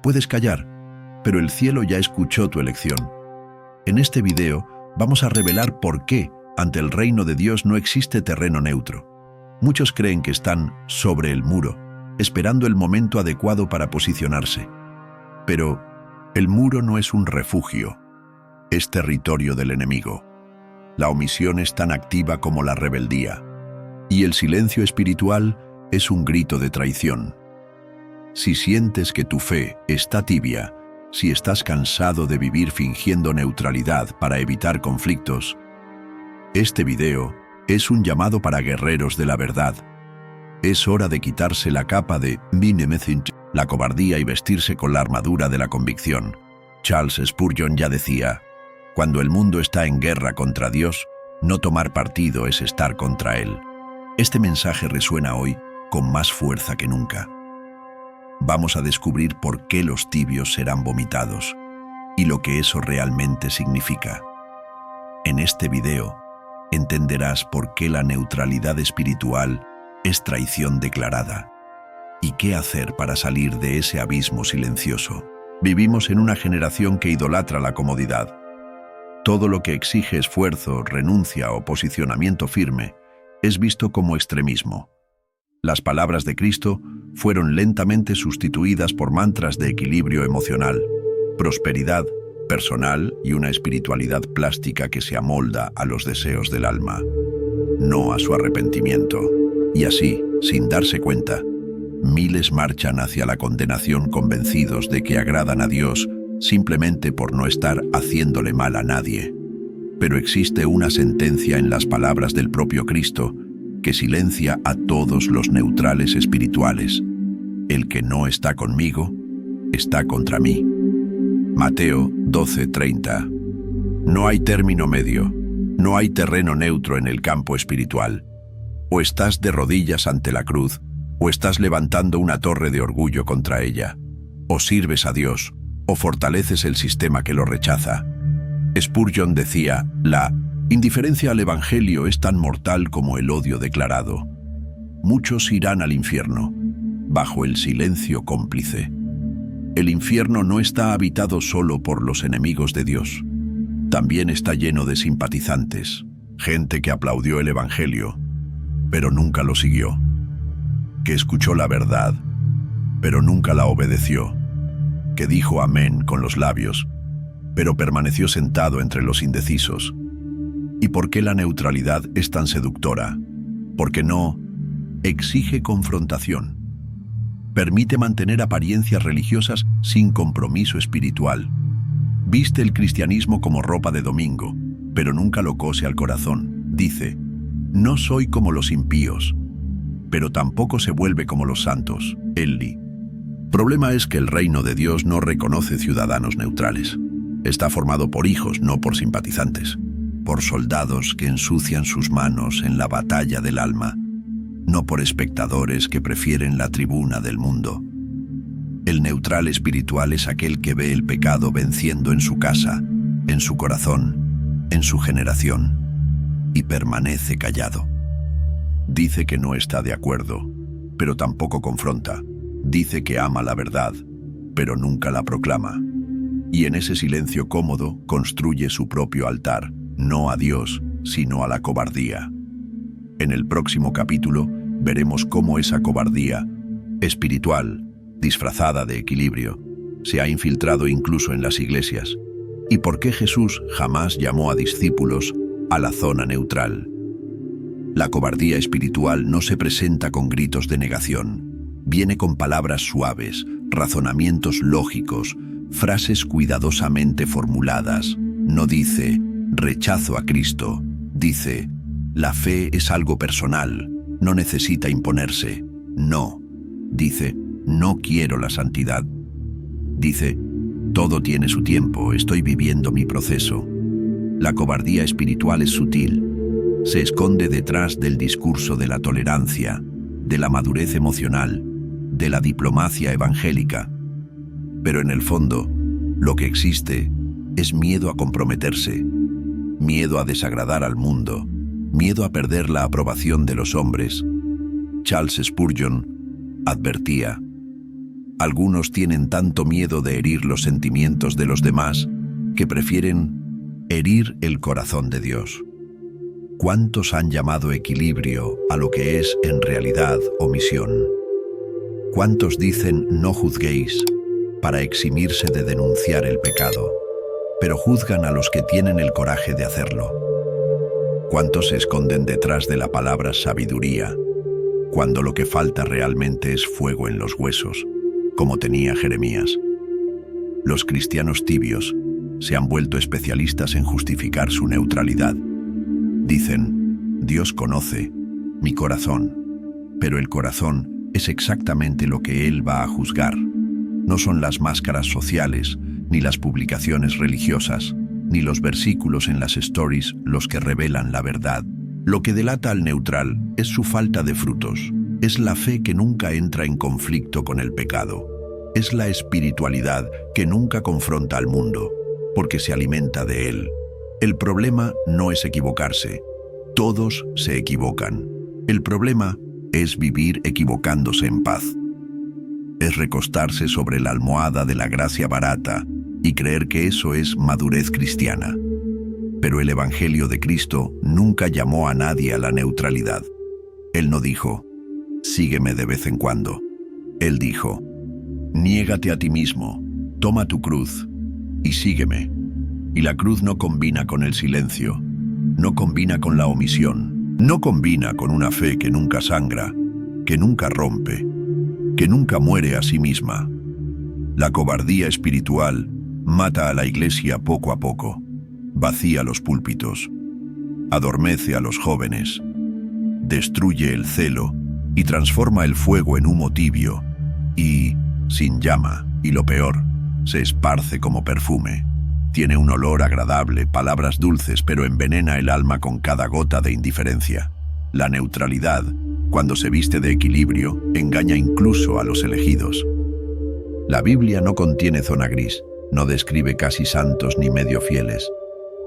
Puedes callar, pero el cielo ya escuchó tu elección. En este video vamos a revelar por qué ante el reino de Dios no existe terreno neutro. Muchos creen que están sobre el muro, esperando el momento adecuado para posicionarse. Pero el muro no es un refugio, es territorio del enemigo. La omisión es tan activa como la rebeldía, y el silencio espiritual es un grito de traición. Si sientes que tu fe está tibia, si estás cansado de vivir fingiendo neutralidad para evitar conflictos, este video es un llamado para guerreros de la verdad. Es hora de quitarse la capa de la cobardía y vestirse con la armadura de la convicción. Charles Spurgeon ya decía, cuando el mundo está en guerra contra Dios, no tomar partido es estar contra Él. Este mensaje resuena hoy con más fuerza que nunca. Vamos a descubrir por qué los tibios serán vomitados y lo que eso realmente significa. En este video entenderás por qué la neutralidad espiritual es traición declarada y qué hacer para salir de ese abismo silencioso. Vivimos en una generación que idolatra la comodidad. Todo lo que exige esfuerzo, renuncia o posicionamiento firme es visto como extremismo. Las palabras de Cristo fueron lentamente sustituidas por mantras de equilibrio emocional, prosperidad personal y una espiritualidad plástica que se amolda a los deseos del alma, no a su arrepentimiento. Y así, sin darse cuenta, miles marchan hacia la condenación convencidos de que agradan a Dios simplemente por no estar haciéndole mal a nadie. Pero existe una sentencia en las palabras del propio Cristo que silencia a todos los neutrales espirituales. El que no está conmigo, está contra mí. Mateo 12:30. No hay término medio, no hay terreno neutro en el campo espiritual. O estás de rodillas ante la cruz, o estás levantando una torre de orgullo contra ella. O sirves a Dios, o fortaleces el sistema que lo rechaza. Spurgeon decía, la indiferencia al Evangelio es tan mortal como el odio declarado. Muchos irán al infierno, bajo el silencio cómplice. El infierno no está habitado solo por los enemigos de Dios. También está lleno de simpatizantes, gente que aplaudió el Evangelio, pero nunca lo siguió, que escuchó la verdad, pero nunca la obedeció, que dijo amén con los labios, pero permaneció sentado entre los indecisos. ¿Y por qué la neutralidad es tan seductora? Porque no exige confrontación. Permite mantener apariencias religiosas sin compromiso espiritual. Viste el cristianismo como ropa de domingo, pero nunca lo cose al corazón. Dice, no soy como los impíos, pero tampoco se vuelve como los santos. Elli. Problema es que el reino de Dios no reconoce ciudadanos neutrales. Está formado por hijos, no por simpatizantes. Por soldados que ensucian sus manos en la batalla del alma, no por espectadores que prefieren la tribuna del mundo. El neutral espiritual es aquel que ve el pecado venciendo en su casa, en su corazón, en su generación, y permanece callado. Dice que no está de acuerdo, pero tampoco confronta. Dice que ama la verdad, pero nunca la proclama. Y en ese silencio cómodo construye su propio altar, no a Dios, sino a la cobardía. En el próximo capítulo veremos cómo esa cobardía espiritual, disfrazada de equilibrio, se ha infiltrado incluso en las iglesias, y por qué Jesús jamás llamó a discípulos a la zona neutral. La cobardía espiritual no se presenta con gritos de negación, viene con palabras suaves, razonamientos lógicos, frases cuidadosamente formuladas. No dice, rechazo a Cristo, dice, la fe es algo personal, no necesita imponerse. No, dice, no quiero la santidad. Dice, todo tiene su tiempo, estoy viviendo mi proceso. La cobardía espiritual es sutil, se esconde detrás del discurso de la tolerancia, de la madurez emocional, de la diplomacia evangélica. Pero en el fondo, lo que existe es miedo a comprometerse, miedo a desagradar al mundo, miedo a perder la aprobación de los hombres. Charles Spurgeon advertía, Algunos tienen tanto miedo de herir los sentimientos de los demás que prefieren herir el corazón de Dios. ¿Cuántos han llamado equilibrio a lo que es en realidad omisión? ¿Cuántos dicen no juzguéis para eximirse de denunciar el pecado, pero juzgan a los que tienen el coraje de hacerlo? ¿Cuántos se esconden detrás de la palabra sabiduría, cuando lo que falta realmente es fuego en los huesos, como tenía Jeremías? Los cristianos tibios se han vuelto especialistas en justificar su neutralidad. Dicen, Dios conoce mi corazón, pero el corazón es exactamente lo que Él va a juzgar. No son las máscaras sociales, ni las publicaciones religiosas, ni los versículos en las stories los que revelan la verdad. Lo que delata al neutral es su falta de frutos, es la fe que nunca entra en conflicto con el pecado, es la espiritualidad que nunca confronta al mundo, porque se alimenta de él. El problema no es equivocarse, todos se equivocan. El problema es vivir equivocándose en paz. Es recostarse sobre la almohada de la gracia barata y creer que eso es madurez cristiana. Pero el Evangelio de Cristo nunca llamó a nadie a la neutralidad. Él no dijo, sígueme de vez en cuando. Él dijo, niégate a ti mismo, toma tu cruz y sígueme. Y la cruz no combina con el silencio, no combina con la omisión, no combina con una fe que nunca sangra, que nunca rompe, que nunca muere a sí misma. La cobardía espiritual mata a la iglesia poco a poco, vacía los púlpitos, adormece a los jóvenes, destruye el celo y transforma el fuego en humo tibio y, sin llama, y lo peor, se esparce como perfume. Tiene un olor agradable, palabras dulces, pero envenena el alma con cada gota de indiferencia. La neutralidad, cuando se viste de equilibrio, engaña incluso a los elegidos. La Biblia no contiene zona gris, no describe casi santos ni medio fieles.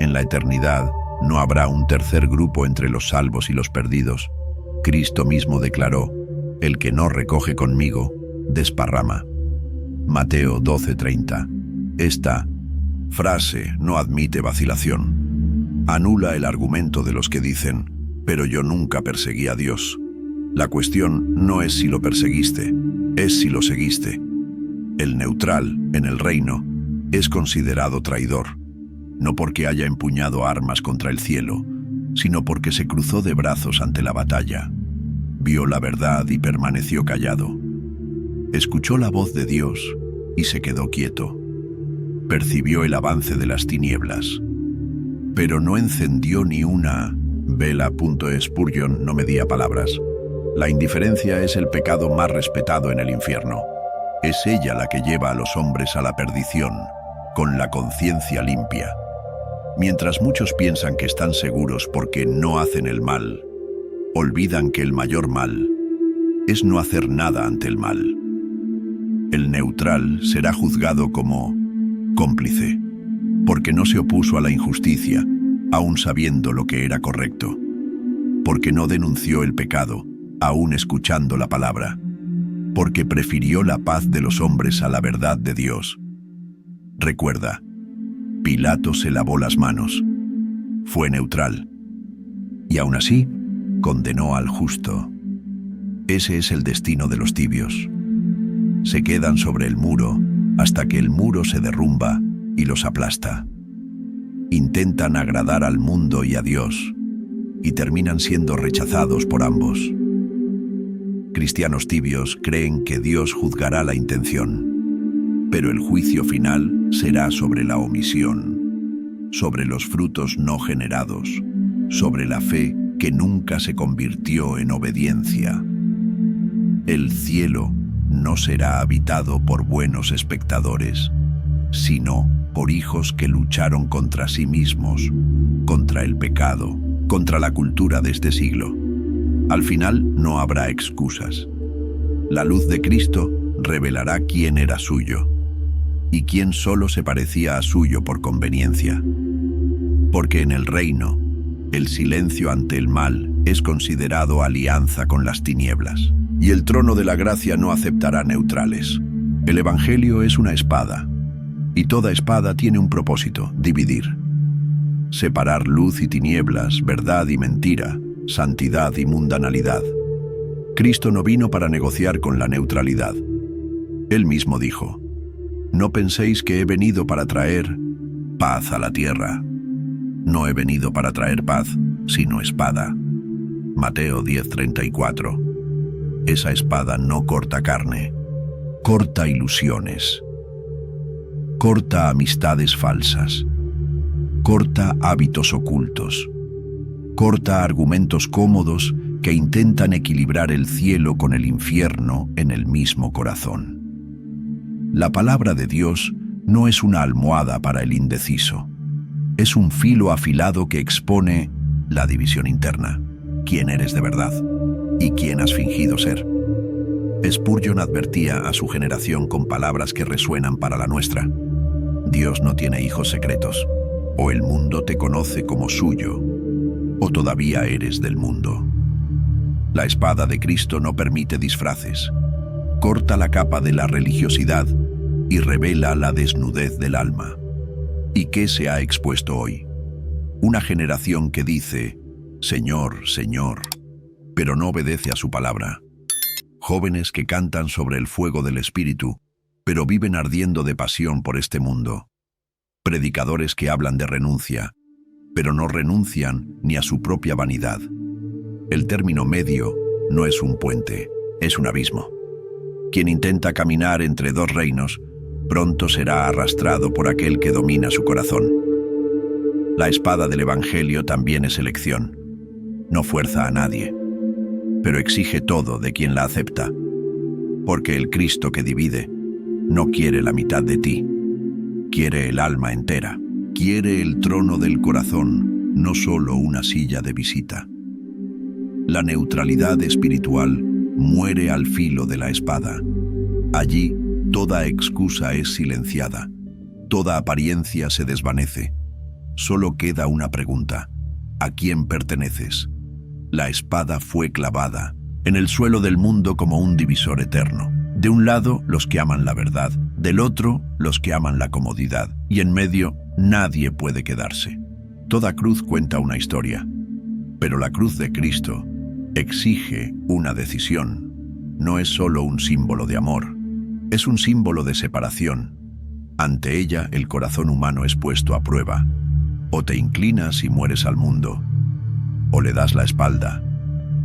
En la eternidad no habrá un tercer grupo entre los salvos y los perdidos. Cristo mismo declaró, el que no recoge conmigo, desparrama. Mateo 12:30. Esta frase no admite vacilación. Anula el argumento de los que dicen, pero yo nunca perseguí a Dios. La cuestión no es si lo perseguiste, es si lo seguiste. El neutral, en el reino, es considerado traidor, no porque haya empuñado armas contra el cielo, sino porque se cruzó de brazos ante la batalla, vio la verdad y permaneció callado. Escuchó la voz de Dios y se quedó quieto. Percibió el avance de las tinieblas, pero no encendió ni una vela. Spurgeon no medía palabras. La indiferencia es el pecado más respetado en el infierno. Es ella la que lleva a los hombres a la perdición, con la conciencia limpia. Mientras muchos piensan que están seguros porque no hacen el mal, olvidan que el mayor mal es no hacer nada ante el mal. El neutral será juzgado como cómplice, porque no se opuso a la injusticia, aun sabiendo lo que era correcto, porque no denunció el pecado, aun escuchando la palabra, porque prefirió la paz de los hombres a la verdad de Dios. Recuerda, Pilato se lavó las manos, fue neutral, y aun así condenó al justo. Ese es el destino de los tibios. Se quedan sobre el muro hasta que el muro se derrumba y los aplasta. Intentan agradar al mundo y a Dios, y terminan siendo rechazados por ambos. Cristianos tibios creen que Dios juzgará la intención, pero el juicio final será sobre la omisión, sobre los frutos no generados, sobre la fe que nunca se convirtió en obediencia. El cielo no será habitado por buenos espectadores, sino por hijos que lucharon contra sí mismos, contra el pecado, contra la cultura de este siglo. Al final no habrá excusas. La luz de Cristo revelará quién era suyo y quién solo se parecía a suyo por conveniencia. Porque en el reino, el silencio ante el mal es considerado alianza con las tinieblas, y el trono de la gracia no aceptará neutrales. El Evangelio es una espada, y toda espada tiene un propósito: dividir. Separar luz y tinieblas, verdad y mentira, santidad y mundanalidad. Cristo no vino para negociar con la neutralidad. Él mismo dijo: no penséis que he venido para traer paz a la tierra. No he venido para traer paz, sino espada. Mateo 10:34. Esa espada no corta carne, corta ilusiones, corta amistades falsas, corta hábitos ocultos, corta argumentos cómodos que intentan equilibrar el cielo con el infierno en el mismo corazón. La palabra de Dios no es una almohada para el indeciso. Es un filo afilado que expone la división interna: quién eres de verdad y quién has fingido ser. Spurgeon advertía a su generación con palabras que resuenan para la nuestra: Dios no tiene hijos secretos. O el mundo te conoce como suyo, o todavía eres del mundo. La espada de Cristo no permite disfraces. Corta la capa de la religiosidad y revela la desnudez del alma. ¿Y qué se ha expuesto hoy? Una generación que dice: Señor, Señor, pero no obedece a su palabra. Jóvenes que cantan sobre el fuego del Espíritu, pero viven ardiendo de pasión por este mundo. Predicadores que hablan de renuncia, pero no renuncian ni a su propia vanidad. El término medio no es un puente, es un abismo. Quien intenta caminar entre dos reinos, pronto será arrastrado por aquel que domina su corazón. La espada del Evangelio también es elección. No fuerza a nadie, pero exige todo de quien la acepta, porque el Cristo que divide no quiere la mitad de ti, quiere el alma entera, quiere el trono del corazón, no solo una silla de visita. La neutralidad espiritual muere al filo de la espada. Allí toda excusa es silenciada, toda apariencia se desvanece. Solo queda una pregunta: ¿a quién perteneces? La espada fue clavada en el suelo del mundo como un divisor eterno. De un lado, los que aman la verdad, del otro, los que aman la comodidad, y en medio, nadie puede quedarse. Toda cruz cuenta una historia, pero la cruz de Cristo exige una decisión. No es solo un símbolo de amor, es un símbolo de separación. Ante ella, el corazón humano es puesto a prueba. O te inclinas y mueres al mundo, o le das la espalda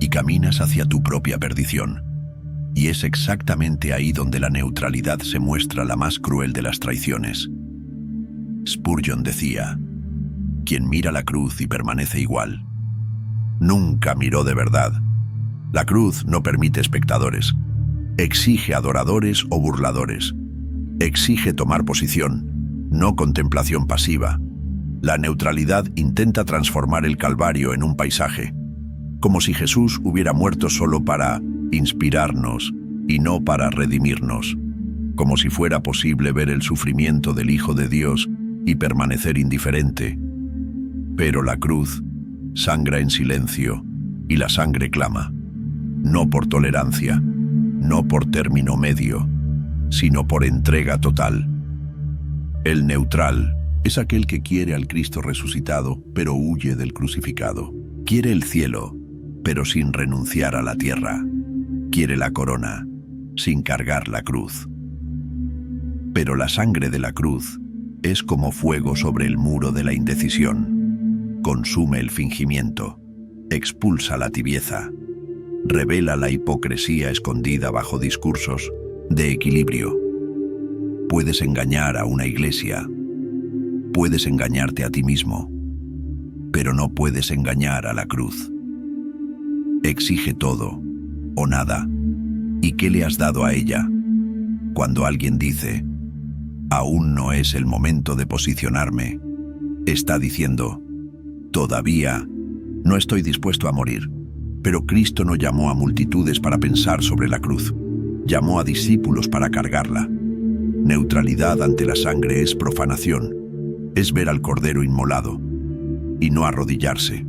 y caminas hacia tu propia perdición. Y es exactamente ahí donde la neutralidad se muestra la más cruel de las traiciones. Spurgeon decía: quien mira la cruz y permanece igual, nunca miró de verdad. La cruz no permite espectadores, exige adoradores o burladores, exige tomar posición, no contemplación pasiva. La neutralidad intenta transformar el Calvario en un paisaje, como si Jesús hubiera muerto solo para inspirarnos y no para redimirnos, como si fuera posible ver el sufrimiento del Hijo de Dios y permanecer indiferente. Pero la cruz sangra en silencio y la sangre clama, no por tolerancia, no por término medio, sino por entrega total. El neutral es aquel que quiere al Cristo resucitado, pero huye del crucificado. Quiere el cielo, pero sin renunciar a la tierra. Quiere la corona, sin cargar la cruz. Pero la sangre de la cruz es como fuego sobre el muro de la indecisión. Consume el fingimiento, expulsa la tibieza, revela la hipocresía escondida bajo discursos de equilibrio. Puedes engañar a una iglesia, puedes engañarte a ti mismo, pero no puedes engañar a la cruz. Exige todo o nada. ¿Y qué le has dado a ella? Cuando alguien dice: aún no es el momento de posicionarme, está diciendo: todavía no estoy dispuesto a morir. Pero Cristo no llamó a multitudes para pensar sobre la cruz, llamó a discípulos para cargarla. Neutralidad ante la sangre es profanación, es ver al Cordero inmolado y no arrodillarse.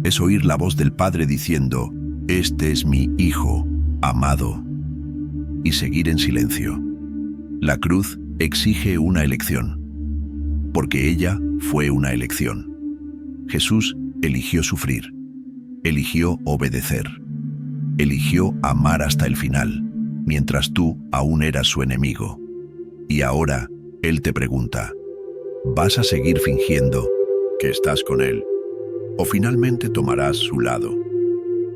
Es oír la voz del Padre diciendo: este es mi Hijo amado, y seguir en silencio. La cruz exige una elección, porque ella fue una elección. Jesús eligió sufrir, eligió obedecer, eligió amar hasta el final, mientras tú aún eras su enemigo. Y ahora, Él te pregunta, ¿vas a seguir fingiendo que estás con Él? ¿O finalmente tomarás su lado?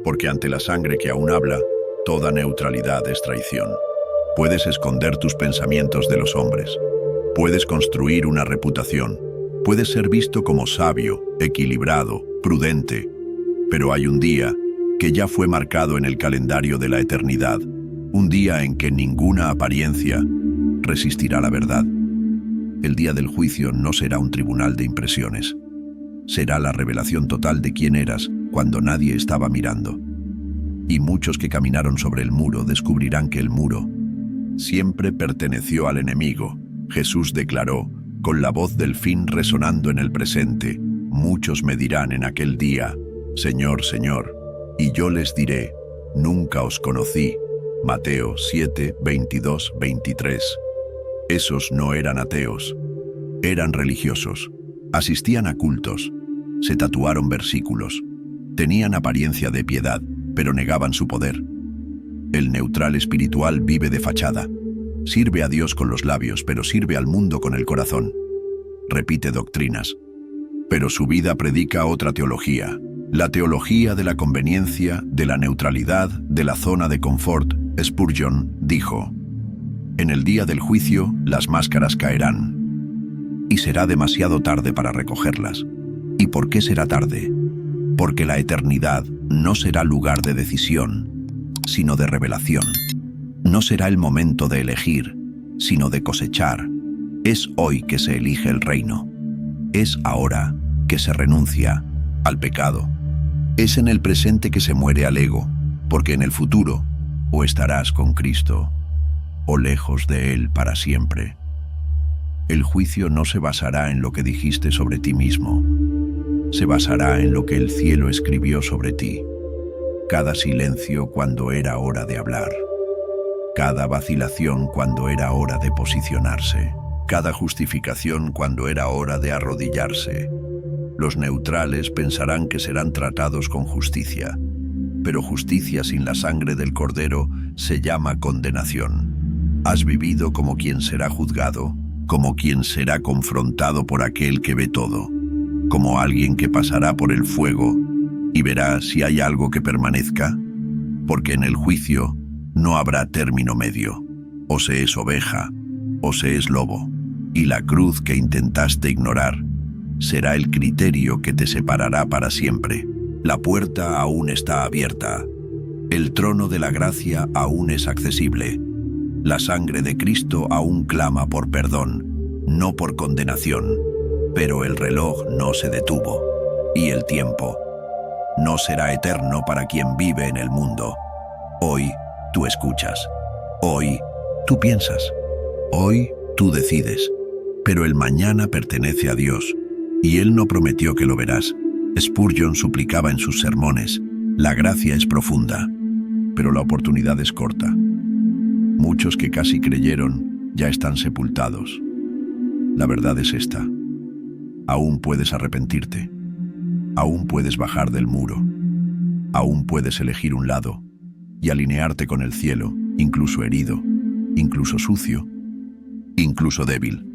Porque ante la sangre que aún habla, toda neutralidad es traición. Puedes esconder tus pensamientos de los hombres. Puedes construir una reputación. Puedes ser visto como sabio, equilibrado, prudente. Pero hay un día que ya fue marcado en el calendario de la eternidad. Un día en que ninguna apariencia resistirá la verdad. El día del juicio no será un tribunal de impresiones. Será la revelación total de quién eras cuando nadie estaba mirando. Y muchos que caminaron sobre el muro descubrirán que el muro siempre perteneció al enemigo. Jesús declaró, con la voz del fin resonando en el presente, muchos me dirán en aquel día, Señor, Señor, y yo les diré, nunca os conocí. Mateo 7, 22, 23. Esos no eran ateos, eran religiosos. Asistían a cultos, se tatuaron versículos, tenían apariencia de piedad, pero negaban su poder. El neutral espiritual vive de fachada. Sirve a Dios con los labios, pero sirve al mundo con el corazón. Repite doctrinas, pero su vida predica otra teología. La teología de la conveniencia, de la neutralidad, de la zona de confort. Spurgeon dijo, en el día del juicio las máscaras caerán, y será demasiado tarde para recogerlas. ¿Y por qué será tarde? Porque la eternidad no será lugar de decisión, sino de revelación. No será el momento de elegir, sino de cosechar. Es hoy que se elige el reino. Es ahora que se renuncia al pecado. Es en el presente que se muere al ego, porque en el futuro o estarás con Cristo o lejos de Él para siempre. El juicio no se basará en lo que dijiste sobre ti mismo. Se basará en lo que el cielo escribió sobre ti. Cada silencio cuando era hora de hablar. Cada vacilación cuando era hora de posicionarse. Cada justificación cuando era hora de arrodillarse. Los neutrales pensarán que serán tratados con justicia, pero justicia sin la sangre del Cordero se llama condenación. Has vivido como quien será juzgado, como quien será confrontado por aquel que ve todo, como alguien que pasará por el fuego y verá si hay algo que permanezca, porque en el juicio no habrá término medio, o se es oveja, o se es lobo, y la cruz que intentaste ignorar será el criterio que te separará para siempre. La puerta aún está abierta. El trono de la gracia aún es accesible. La sangre de Cristo aún clama por perdón, no por condenación. Pero el reloj no se detuvo, y el tiempo no será eterno para quien vive en el mundo. Hoy tú escuchas. Hoy tú piensas. Hoy tú decides. Pero el mañana pertenece a Dios, y Él no prometió que lo verás. Spurgeon suplicaba en sus sermones, la gracia es profunda, pero la oportunidad es corta. Muchos que casi creyeron ya están sepultados. La verdad es esta. Aún puedes arrepentirte. Aún puedes bajar del muro. Aún puedes elegir un lado y alinearte con el cielo, incluso herido, incluso sucio, incluso débil.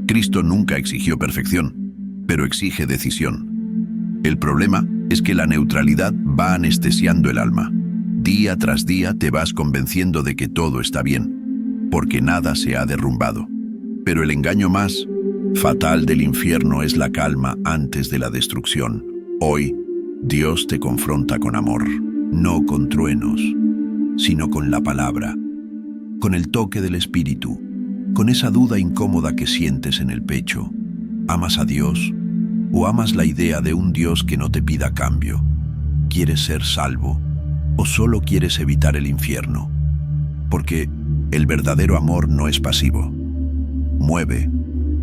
Cristo nunca exigió perfección, pero exige decisión. El problema es que la neutralidad va anestesiando el alma. Día tras día te vas convenciendo de que todo está bien, porque nada se ha derrumbado. Pero el engaño más fatal del infierno es la calma antes de la destrucción. Hoy, Dios te confronta con amor, no con truenos, sino con la palabra, con el toque del Espíritu, con esa duda incómoda que sientes en el pecho. ¿Amas a Dios? ¿O amas la idea de un Dios que no te pida cambio? ¿Quieres ser salvo? ¿O solo quieres evitar el infierno? Porque el verdadero amor no es pasivo. Mueve,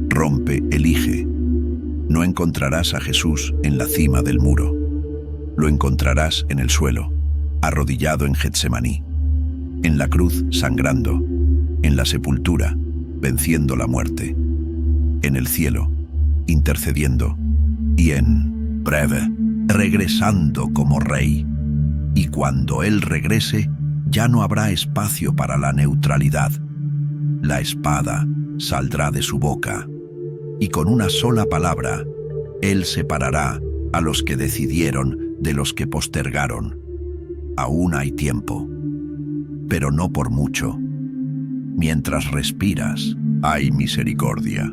rompe, elige. No encontrarás a Jesús en la cima del muro. Lo encontrarás en el suelo, arrodillado en Getsemaní, en la cruz sangrando, en la sepultura, venciendo la muerte. En el cielo, intercediendo. Y en breve, regresando como rey. Y cuando Él regrese, ya no habrá espacio para la neutralidad. La espada saldrá de su boca, y con una sola palabra, Él separará a los que decidieron de los que postergaron. Aún hay tiempo, pero no por mucho. Mientras respiras, hay misericordia.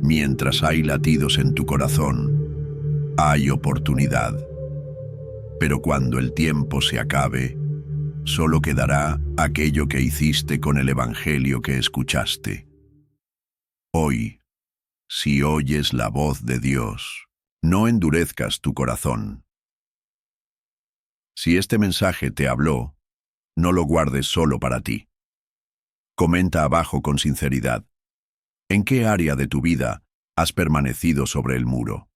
Mientras hay latidos en tu corazón, hay oportunidad. Pero cuando el tiempo se acabe, solo quedará aquello que hiciste con el evangelio que escuchaste. Hoy, si oyes la voz de Dios, no endurezcas tu corazón. Si este mensaje te habló, no lo guardes solo para ti. Comenta abajo con sinceridad. ¿En qué área de tu vida has permanecido sobre el muro?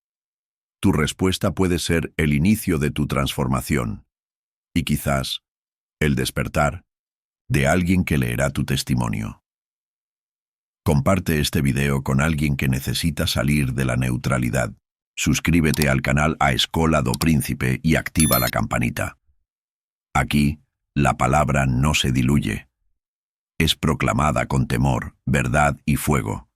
Tu respuesta puede ser el inicio de tu transformación y quizás el despertar de alguien que leerá tu testimonio. Comparte este video con alguien que necesita salir de la neutralidad. Suscríbete al canal A Escola do Príncipe y activa la campanita. Aquí, la palabra no se diluye. Es proclamada con temor, verdad y fuego.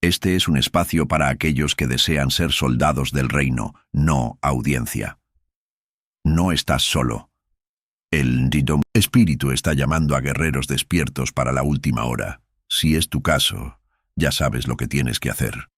Este es un espacio para aquellos que desean ser soldados del reino, no audiencia. No estás solo. El Espíritu está llamando a guerreros despiertos para la última hora. Si es tu caso, ya sabes lo que tienes que hacer.